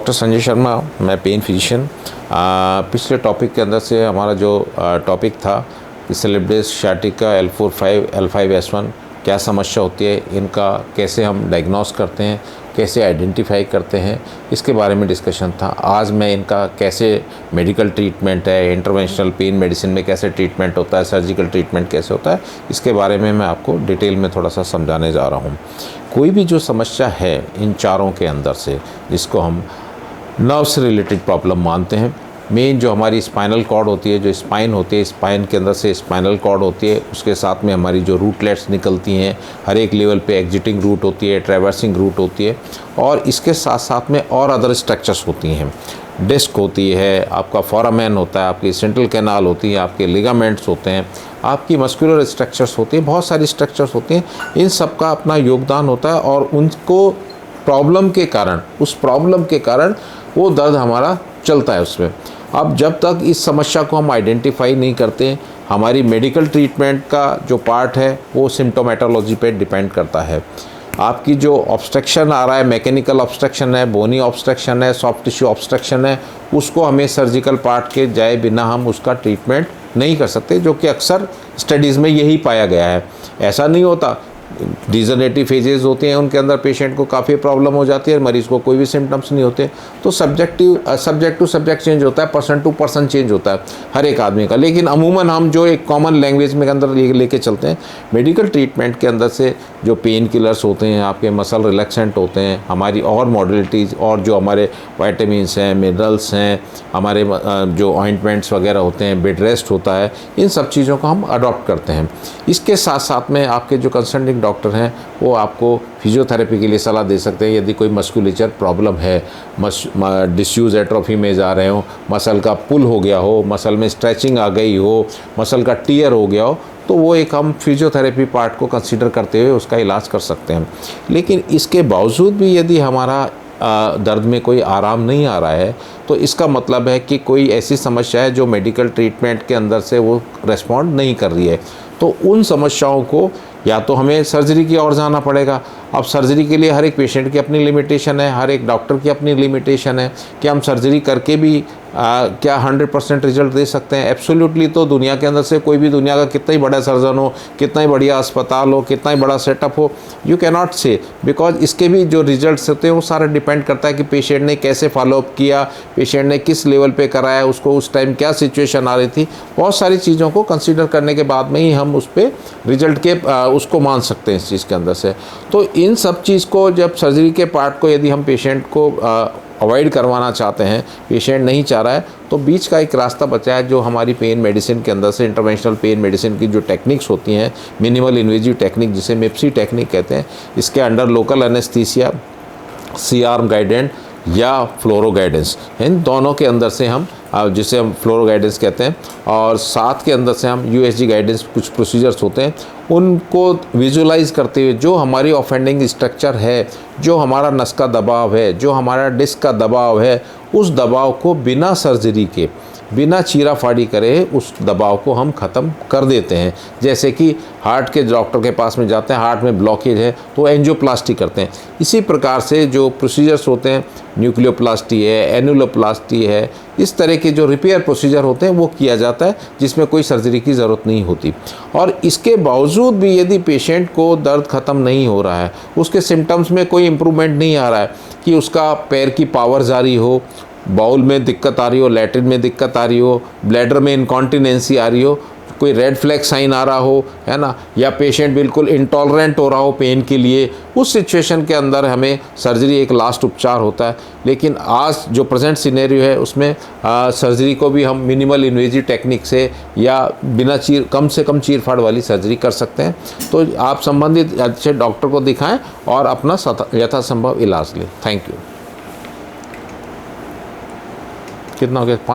Doctor Sanjay Sharma, मैं pen physician. पिछले topic के अंदर से हमारा जो टॉपिक था कि सेरेब्रल sciatica L4-5 L5-S1 क्या समस्या होती है, इनका कैसे हम डायग्नोस करते हैं, कैसे आइडेंटिफाई करते हैं, इसके बारे में डिस्कशन था। आज मैं इनका कैसे मेडिकल ट्रीटमेंट है, इंटरवेंशनल पेन मेडिसिन में कैसे ट्रीटमेंट होता है, सर्जिकल ट्रीटमेंट कैसे होता है, इसके बारे में मैं आपको डिटेल में थोड़ा सा समझाने जा रहा हूँ। कोई भी जो समस्या है इन चारों के अंदर से, जिसको हम नर्व से रिलेटेड प्रॉब्लम मानते हैं, मेन जो हमारी स्पाइनल कॉर्ड होती है, जो स्पाइन होती है, स्पाइन के अंदर से स्पाइनल कॉर्ड होती है, उसके साथ में हमारी जो रूटलेट्स निकलती हैं, हर एक लेवल पे एग्जिटिंग रूट होती है, ट्रैवर्सिंग रूट होती है, और इसके साथ साथ में और अदर स्ट्रक्चर्स होती हैं। डिस्क होती है, आपका फोरामेन होता है, आपकी सेंट्रल कैनाल होती है, आपके लिगामेंट्स होते हैं, आपकी मस्कुलर स्ट्रक्चर्स होती हैं, बहुत सारी स्ट्रक्चर्स होती हैं। इन सब का अपना योगदान होता है और उनको प्रॉब्लम के कारण, उस प्रॉब्लम के कारण वो दर्द हमारा चलता है उसमें। अब जब तक इस समस्या को हम आइडेंटिफाई नहीं करते, हमारी मेडिकल ट्रीटमेंट का जो पार्ट है वो सिम्टोमेटोलॉजी पे डिपेंड करता है। आपकी जो ऑब्स्ट्रक्शन आ रहा है, मैकेनिकल ऑब्स्ट्रक्शन है, बोनी ऑब्स्ट्रक्शन है, सॉफ्ट टिश्यू ऑब्स्ट्रक्शन है, उसको हमें सर्जिकल पार्ट के जाए बिना हम उसका ट्रीटमेंट नहीं कर सकते, जो कि अक्सर स्टडीज़ में यही पाया गया है। ऐसा नहीं होता, डिजनरेटिव फेजेस होते हैं, उनके अंदर पेशेंट को काफ़ी प्रॉब्लम हो जाती है, मरीज़ को कोई भी सिम्टम्स नहीं होते। तो सब्जेक्ट टू सब्जेक्ट चेंज होता है, पर्सन टू पर्सन चेंज होता है हर एक आदमी का। लेकिन अमूमन हम जो एक कॉमन लैंग्वेज में अंदर लेके चलते हैं, मेडिकल ट्रीटमेंट के अंदर से जो पेन किलर्स होते हैं, आपके मसल रिलैक्सेंट होते हैं, हमारी और मॉडलिटीज़ और जो हमारे वाइटामिन्स हैं, मिनरल्स हैं, हमारे जो ऑइंटमेंट्स वगैरह होते हैं, बेड रेस्ट होता है, इन सब चीज़ों को हम अडॉप्ट करते हैं। इसके साथ साथ में आपके जो कंसर्निंग डॉक्टर हैं वो आपको फिजियोथेरेपी के लिए सलाह दे सकते हैं। यदि कोई मस्कुलेचर प्रॉब्लम है, डिस्यूज एट्रोफी में जा रहे हो, मसल का पुल हो गया हो, मसल में स्ट्रेचिंग आ गई हो, मसल का टियर हो गया हो, तो वो एक हम फिजियोथेरेपी पार्ट को कंसीडर करते हुए उसका इलाज कर सकते हैं। लेकिन इसके बावजूद भी यदि हमारा दर्द में कोई आराम नहीं आ रहा है, तो इसका मतलब है कि कोई ऐसी समस्या है जो मेडिकल ट्रीटमेंट के अंदर से वो रेस्पॉन्ड नहीं कर रही है। तो उन समस्याओं को या तो हमें सर्जरी की ओर जाना पड़ेगा। अब सर्जरी के लिए हर एक पेशेंट की अपनी लिमिटेशन है, हर एक डॉक्टर की अपनी लिमिटेशन है कि हम सर्जरी करके भी क्या 100% रिजल्ट दे सकते हैं। एब्सोल्युटली तो दुनिया के अंदर से कोई भी दुनिया का कितना ही बड़ा सर्जन हो, कितना ही बढ़िया अस्पताल हो, कितना ही बड़ा सेटअप हो, यू कैन नॉट से, बिकॉज इसके भी जो रिजल्ट्स होते हैं वो सारा डिपेंड करता है कि पेशेंट ने कैसे फॉलोअप किया, पेशेंट ने किस लेवल पे कराया, उसको उस टाइम क्या सिचुएशन आ रही थी। बहुत सारी चीज़ों को कंसिडर करने के बाद में ही हम उस पर रिजल्ट के उसको मान सकते हैं इस चीज़ के अंदर से। तो इन सब चीज़ को, जब सर्जरी के पार्ट को यदि हम पेशेंट को अवॉइड करवाना चाहते हैं, पेशेंट नहीं चाह रहा है, तो बीच का एक रास्ता बचा है जो हमारी पेन मेडिसिन के अंदर से इंटरवेंशनल पेन मेडिसिन की जो टेक्निक्स होती हैं, मिनिमल इन्वेजिव टेक्निक जिसे मिप्सी टेक्निक कहते हैं, इसके अंडर लोकल एनेस्थीसिया, सी आर्म गाइडेंस या फ्लोरो गाइडेंस, इन दोनों के अंदर से हम जिसे हम फ्लोरो गाइडेंस कहते हैं, और साथ के अंदर से हम यूएसजी गाइडेंस, कुछ प्रोसीजर्स होते हैं, उनको विजुलाइज करते हुए जो हमारी ऑफेंडिंग स्ट्रक्चर है, जो हमारा नस का दबाव है, जो हमारा डिस्क का दबाव है, उस दबाव को बिना सर्जरी के, बिना चीरा फाड़ी करे उस दबाव को हम ख़त्म कर देते हैं। जैसे कि हार्ट के डॉक्टर के पास में जाते हैं, हार्ट में ब्लॉकेज है तो एंजियोप्लास्टी करते हैं। इसी प्रकार से जो प्रोसीजर्स होते हैं, न्यूक्लियोप्लास्टी है, एनुलोप्लास्टी है, इस तरह के जो रिपेयर प्रोसीजर होते हैं वो किया जाता है, जिसमें कोई सर्जरी की ज़रूरत नहीं होती। और इसके बावजूद भी यदि पेशेंट को दर्द ख़त्म नहीं हो रहा है, उसके सिम्टम्स में कोई इम्प्रूवमेंट नहीं आ रहा है, कि उसका पैर की पावर जारी हो, बाउल में दिक्कत आ रही हो, लैट्रिन में दिक्कत आ रही हो, ब्लैडर में इनकॉन्टिनेंसी आ रही हो, कोई रेड फ्लैग साइन आ रहा हो, है ना, या पेशेंट बिल्कुल इंटॉलरेंट हो रहा हो पेन के लिए, उस सिचुएशन के अंदर हमें सर्जरी एक लास्ट उपचार होता है। लेकिन आज जो प्रेजेंट सिनेरियो है उसमें सर्जरी को भी हम मिनिमल इन्वेजिव टेक्निक से या बिना कम से कम चीरफाड़ वाली सर्जरी कर सकते हैं। तो आप संबंधित अच्छे डॉक्टर को दिखाएं और अपना यथासंभव इलाज लें। Thank you. कितना हो गया?